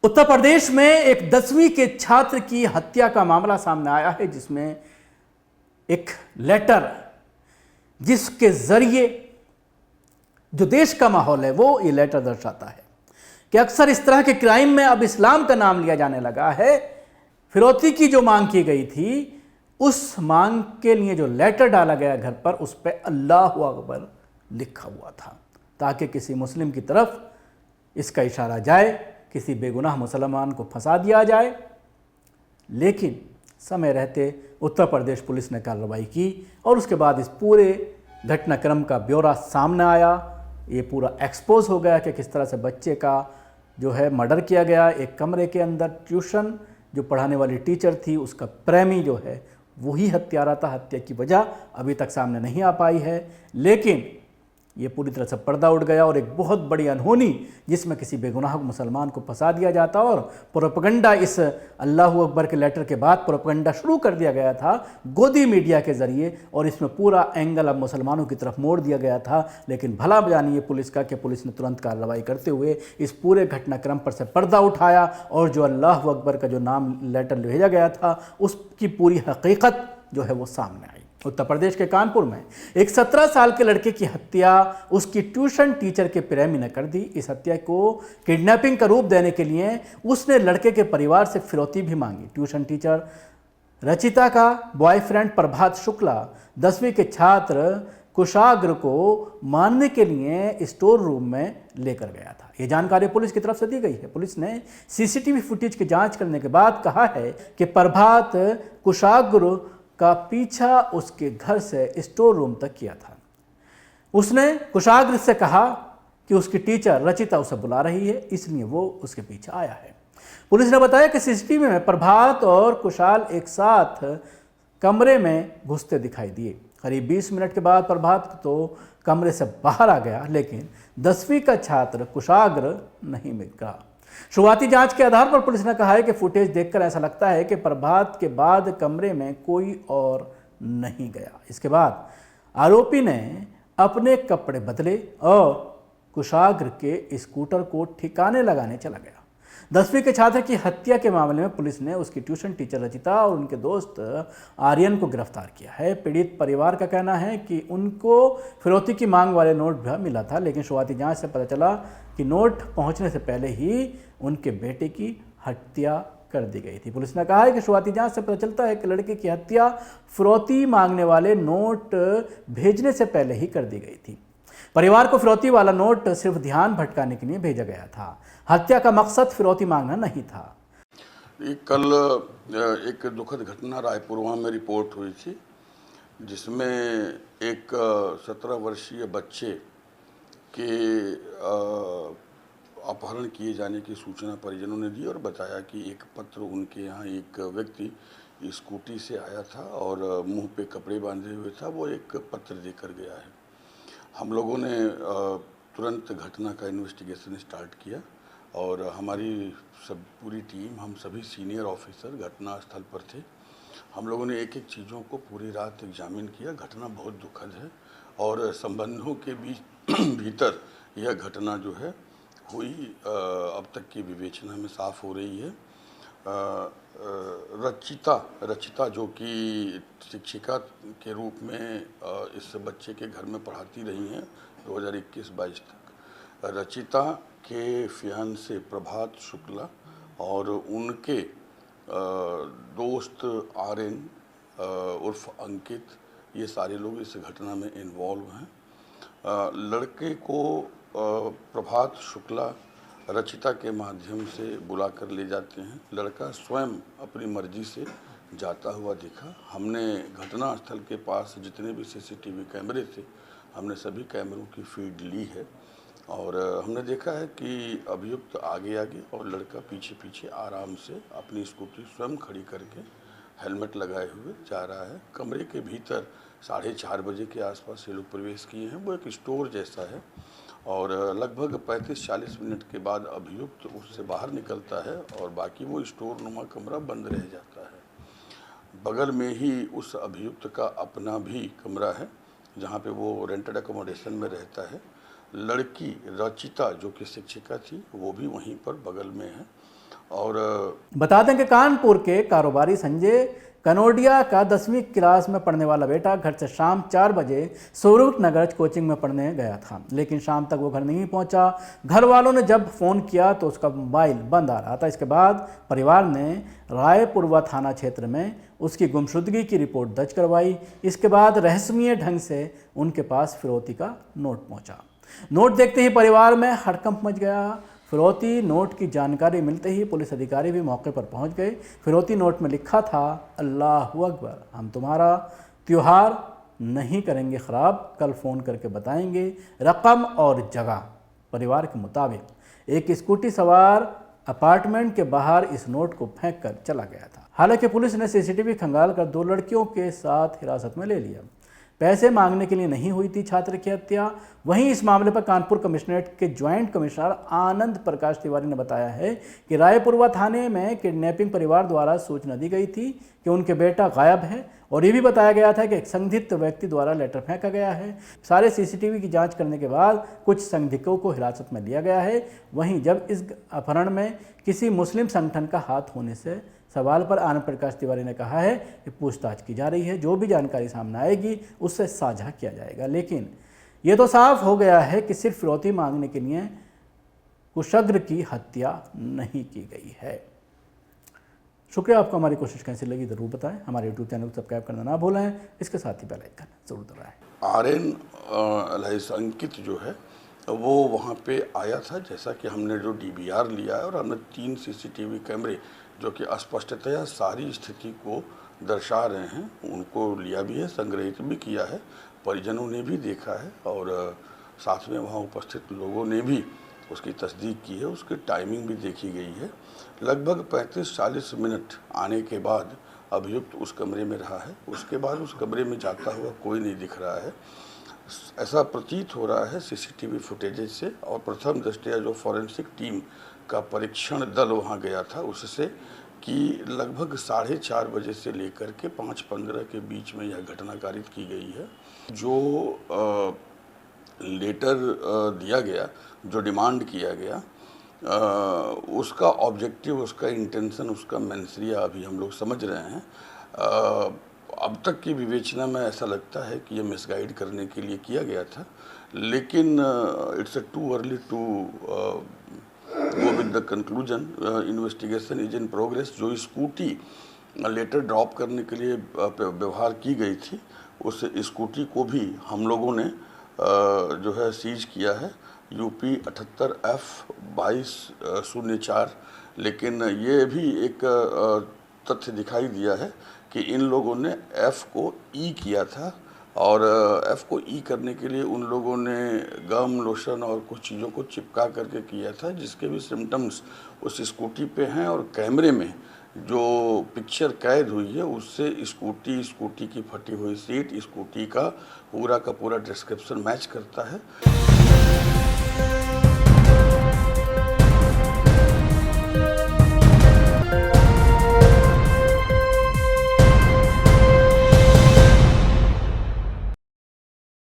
उत्तर प्रदेश में एक 10वीं के छात्र की हत्या का मामला सामने आया है, जिसमें एक लेटर जिसके जरिए जो देश का माहौल है वो ये लेटर दर्शाता है कि अक्सर इस तरह के क्राइम में अब इस्लाम का नाम लिया जाने लगा है। फिरौती की जो मांग की गई थी, उस मांग के लिए जो लेटर डाला गया घर पर, उस पर अल्लाहु अकबर लिखा हुआ था, ताकि किसी मुस्लिम की तरफ इसका इशारा जाए, किसी बेगुनाह मुसलमान को फंसा दिया जाए। लेकिन समय रहते उत्तर प्रदेश पुलिस ने कार्रवाई की और उसके बाद इस पूरे घटनाक्रम का ब्यौरा सामने आया। ये पूरा एक्सपोज हो गया कि किस तरह से बच्चे का जो है मर्डर किया गया। एक कमरे के अंदर ट्यूशन जो पढ़ाने वाली टीचर थी, उसका प्रेमी जो है वही हत्यारा था। हत्या की वजह अभी तक सामने नहीं आ पाई है, लेकिन ये पूरी तरह से पर्दा उठ गया और एक बहुत बड़ी अनहोनी जिसमें किसी बेगुनाह मुसलमान को फंसा दिया जाता और प्रोपेगेंडा, इस अल्लाहु अकबर के लेटर के बाद प्रोपेगेंडा शुरू कर दिया गया था गोदी मीडिया के ज़रिए, और इसमें पूरा एंगल अब मुसलमानों की तरफ मोड़ दिया गया था। लेकिन भला जानिए पुलिस का कि पुलिस ने तुरंत कार्रवाई करते हुए इस पूरे घटनाक्रम पर से पर्दा उठाया और जो अल्लाहु अकबर का जो नाम लेटर भेजा गया था उसकी पूरी हकीकत जो है वो सामने आई। उत्तर प्रदेश के कानपुर में एक 17 साल के लड़के की हत्या उसकी ट्यूशन टीचर के प्रेमी ने कर दी। इस हत्या को किडनैपिंग का रूप देने के लिए उसने लड़के के परिवार से फिरौती भी मांगी। ट्यूशन टीचर रचिता का बॉयफ्रेंड प्रभात शुक्ला 10वीं के छात्र कुशाग्र को मारने के लिए स्टोर रूम में लेकर गया था। यह जानकारी पुलिस की तरफ से दी गई है। पुलिस ने सीसीटीवी फुटेज की जांच करने के बाद कहा है कि प्रभात कुशाग्र का पीछा उसके घर से स्टोर रूम तक किया था। उसने कुशाग्र से कहा कि उसकी टीचर रचिता उसे बुला रही है, इसलिए वो उसके पीछे आया है। पुलिस ने बताया कि सीसीटीवी में प्रभात और कुशाल एक साथ कमरे में घुसते दिखाई दिए। करीब 20 मिनट के बाद प्रभात तो कमरे से बाहर आ गया, लेकिन 10वीं का छात्र कुशाग्र नहीं मिल गया। शुरुआती जांच के आधार पर पुलिस ने कहा है कि फुटेज देखकर ऐसा लगता है कि प्रभात के बाद कमरे में कोई और नहीं गया। इसके बाद आरोपी ने अपने कपड़े बदले और कुशाग्र के स्कूटर को ठिकाने लगाने चला गया। 10वीं के छात्र की हत्या के मामले में पुलिस ने उसकी ट्यूशन टीचर रचिता और उनके दोस्त आर्यन को गिरफ्तार किया है। पीड़ित परिवार का कहना है कि उनको फिरौती की मांग वाले नोट भी मिला था, लेकिन शुरुआती जांच से पता चला कि नोट पहुंचने से पहले ही उनके बेटे की हत्या कर दी गई थी। पुलिस ने कहा है कि शुरुआती जांच से पता चलता है कि लड़के की हत्या फिरौती मांगने वाले नोट भेजने से पहले ही कर दी गई थी। परिवार को फिरौती वाला नोट सिर्फ ध्यान भटकाने के लिए भेजा गया था। हत्या का मकसद फिरौती मांगना नहीं था। कल एक दुखद घटना रायपुरवा में रिपोर्ट हुई थी, जिसमें एक 17 वर्षीय बच्चे के अपहरण किए जाने की सूचना परिजनों ने दी और बताया कि एक पत्र उनके यहाँ एक व्यक्ति स्कूटी से आया था और मुंह पे कपड़े बांधे हुए था, वो एक पत्र देकर गया है। हम लोगों ने तुरंत घटना का इन्वेस्टिगेशन स्टार्ट किया और हमारी पूरी टीम, हम सभी सीनियर ऑफिसर घटनास्थल पर थे। हम लोगों ने एक एक चीज़ों को पूरी रात एग्जामिन किया। घटना बहुत दुखद है और संबंधों के भीतर यह घटना जो है हुई, अब तक की विवेचना में साफ हो रही है। रचिता जो कि शिक्षिका के रूप में इस बच्चे के घर में पढ़ाती रही हैं 2021-22 तक। रचिता के फियांसे प्रभात शुक्ला और उनके दोस्त आर्यन उर्फ अंकित, ये सारे लोग इस घटना में इन्वॉल्व हैं। लड़के को प्रभात शुक्ला रचिता के माध्यम से बुला कर ले जाते हैं। लड़का स्वयं अपनी मर्जी से जाता हुआ दिखा। हमने घटनास्थल के पास जितने भी सीसीटीवी कैमरे थे, हमने सभी कैमरों की फीड ली है और हमने देखा है कि अभियुक्त आगे आगे और लड़का पीछे पीछे आराम से अपनी स्कूटी स्वयं खड़ी करके हेलमेट लगाए हुए जा रहा है। कमरे के भीतर 4:30 बजे के आसपास ये लोग प्रवेश किए हैं। वो एक स्टोर जैसा है और लगभग 35-40 मिनट के बाद अभियुक्त उससे बाहर निकलता है और बाकी वो स्टोर नुमा कमरा बंद रह जाता है। बगल में ही उस अभियुक्त का अपना भी कमरा है, जहाँ पे वो रेंटेड अकोमोडेशन में रहता है। लड़की रचिता जो कि शिक्षिका थी, वो भी वहीं पर बगल में है और बता दें कि कानपुर के कारोबारी संजय कनोडिया का 10वीं क्लास में पढ़ने वाला बेटा घर से शाम 4 बजे स्वरूप नगर कोचिंग में पढ़ने गया था, लेकिन शाम तक वो घर नहीं पहुंचा। घर वालों ने जब फ़ोन किया तो उसका मोबाइल बंद आ रहा था। इसके बाद परिवार ने रायपुरवा थाना क्षेत्र में उसकी गुमशुदगी की रिपोर्ट दर्ज करवाई। इसके बाद रहस्यमय ढंग से उनके पास फिरौती का नोट पहुंचा। नोट देखते ही परिवार में हड़कंप मच गया। फिरौती नोट की जानकारी मिलते ही पुलिस अधिकारी भी मौके पर पहुंच गए। फिरौती नोट में लिखा था, अल्लाहु अकबर, हम तुम्हारा त्योहार नहीं करेंगे ख़राब, कल फ़ोन करके बताएंगे रकम और जगह। परिवार के मुताबिक एक स्कूटी सवार अपार्टमेंट के बाहर इस नोट को फेंक कर चला गया था। हालांकि पुलिस ने सीसीटीवी खंगाल कर 2 लड़कियों के साथ हिरासत में ले लिया। पैसे मांगने के लिए नहीं हुई थी छात्र की हत्या। वहीं इस मामले पर कानपुर कमिश्नरेट के ज्वाइंट कमिश्नर आनंद प्रकाश तिवारी ने बताया है कि रायपुरवा थाने में किडनैपिंग परिवार द्वारा सूचना दी गई थी कि उनके बेटा गायब है, और ये भी बताया गया था कि एक संदिग्ध व्यक्ति द्वारा लेटर फेंका गया है। सारे सीसीटीवी की जांच करने के बाद कुछ संदिग्धों को हिरासत में लिया गया है। वहीं जब इस अपहरण में किसी मुस्लिम संगठन का हाथ होने से सवाल पर आनंद प्रकाश तिवारी ने कहा है कि पूछताछ की जा रही है, जो भी जानकारी सामने आएगी उससे साझा किया जाएगा। लेकिन ये तो साफ हो गया है कि सिर्फ फिरौती मांगने के लिए कुशग्र की हत्या नहीं की गई है। शुक्रिया। आपको हमारी कोशिश कैसी लगी ज़रूर बताएं। हमारे यूट्यूब चैनल को सब्सक्राइब करना ना भूलें। इसके साथ ही बेल आइकन ज़रूर दबाएं। आर्यन अलहैस अंकित जो है वो वहाँ पे आया था, जैसा कि हमने जो DVR लिया है और हमने 3 सीसीटीवी कैमरे जो कि स्पष्टतया सारी स्थिति को दर्शा रहे हैं, उनको लिया भी है, संग्रहित भी किया है, परिजनों ने भी देखा है और साथ में वहाँ उपस्थित लोगों ने भी उसकी तस्दीक की है। उसकी टाइमिंग भी देखी गई है। लगभग 35-40 मिनट आने के बाद अभियुक्त उस कमरे में रहा है। उसके बाद उस कमरे में जाता हुआ कोई नहीं दिख रहा है, ऐसा प्रतीत हो रहा है सीसीटीवी फुटेजेज से। और प्रथम दृष्टया जो फॉरेंसिक टीम का परीक्षण दल वहां गया था उससे कि लगभग 4:30 बजे से लेकर के 5:15 के बीच में यह घटना कारित की गई है। जो लेटर दिया गया, जो डिमांड किया गया, उसका ऑब्जेक्टिव, उसका इंटेंशन, उसका मेंसरिया अभी हम लोग समझ रहे हैं। अब तक की विवेचना में ऐसा लगता है कि ये मिसगाइड करने के लिए किया गया था, लेकिन it's too early to go with the conclusion. Investigation is in progress. जो स्कूटी लेटर ड्रॉप करने के लिए व्यवहार की गई थी, उस स्कूटी को भी हम लोगों ने जो है सीज किया है, UP 78F2204। लेकिन ये भी एक तथ्य दिखाई दिया है कि इन लोगों ने F को E किया था, और F को E करने के लिए उन लोगों ने गम, लोशन और कुछ चीज़ों को चिपका करके किया था, जिसके भी सिम्टम्स उस स्कूटी पे हैं। और कैमरे में जो पिक्चर कैद हुई है उससे स्कूटी की फटी हुई सीट, स्कूटी का पूरा डिस्क्रिप्शन मैच करता है।